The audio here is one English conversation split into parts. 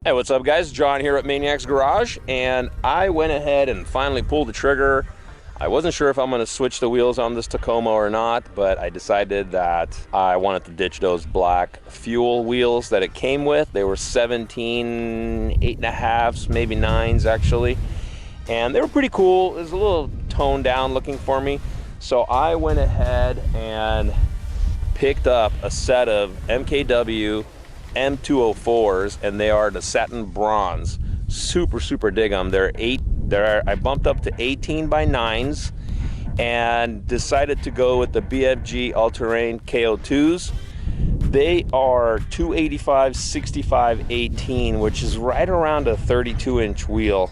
Hey, what's up guys? John here at Maniacs Garage, and I went ahead and finally pulled the trigger. I wasn't sure if I'm going to switch the wheels on this Tacoma or not, but I decided that I wanted to ditch those black fuel wheels that it came with. They were 17, 8.5s, maybe 9s actually, and they were pretty cool. It was a little toned down looking for me, so I went ahead and picked up a set of MKW M204s, and they are the satin bronze. Super dig them. I bumped up to 18 by 9s and decided to go with the BFG all-terrain KO2's. They are 285 65 18, which is right around a 32-inch wheel,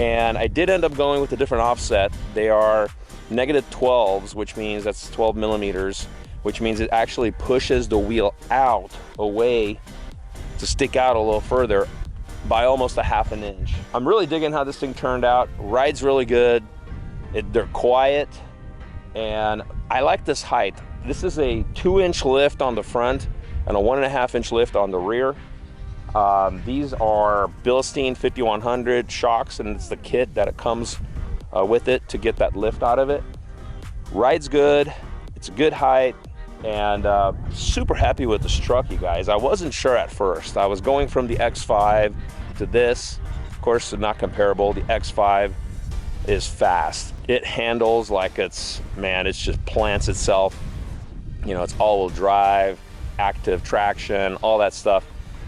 and I did end up going with a different offset. They are -12s, which means that's 12 millimeters, which means it actually pushes the wheel out away to stick out a little further by almost a ½ an inch. I'm really digging how this thing turned out. Rides really good. They're quiet, and I like this height. This is a 2-inch lift on the front and a 1.5-inch lift on the rear. These are Bilstein 5100 shocks, and it's the kit that it comes with it to get that lift out of it. Rides good. It's a good height. And super happy with this truck, you guys. I wasn't sure at first. I was going from the X5 to this. Of course, they're not comparable. The X5 is fast. It handles like it just plants itself. You know, it's all-wheel drive, active traction, all that stuff.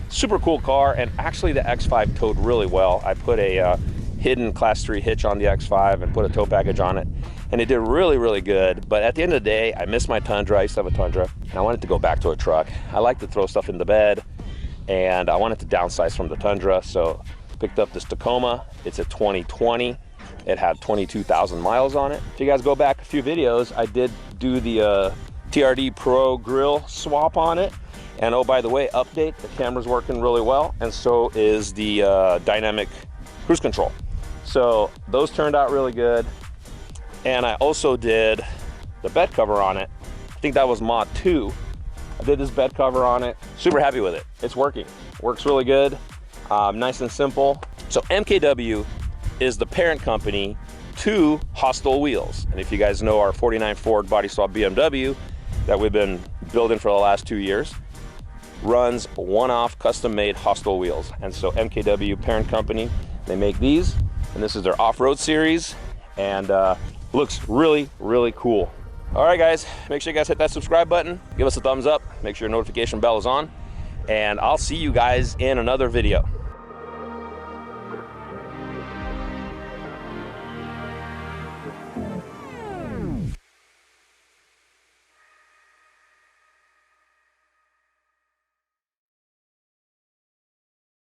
Super cool car, and actually the X5 towed really well. I put a hidden Class 3 hitch on the X5 and put a tow package on it, and it did really good. But at the end of the day, I miss my Tundra. I used to have a Tundra, and I wanted to go back to a truck. I like to throw stuff in the bed, and I wanted to downsize from the Tundra, so picked up this Tacoma. It's a 2020. It had 22,000 miles on it. If you guys go back a few videos, I did do the TRD Pro grill swap on it. And oh, by the way, update, the camera's working really well, and so is the dynamic cruise control. So those turned out really good. And I also did the bed cover on it. I think that was mod 2. I did this bed cover on it. Super happy with it. It's working. Works really good. Nice and simple. So MKW is the parent company to Hostile Wheels. And if you guys know our 49 Ford body swap BMW that we've been building for the last 2 years, runs one-off custom-made Hostile Wheels. And so MKW parent company, they make these, and this is their off-road series, and looks really cool. All right guys, make sure you guys hit that subscribe button, give us a thumbs up, make sure your notification bell is on, and I'll see you guys in another video.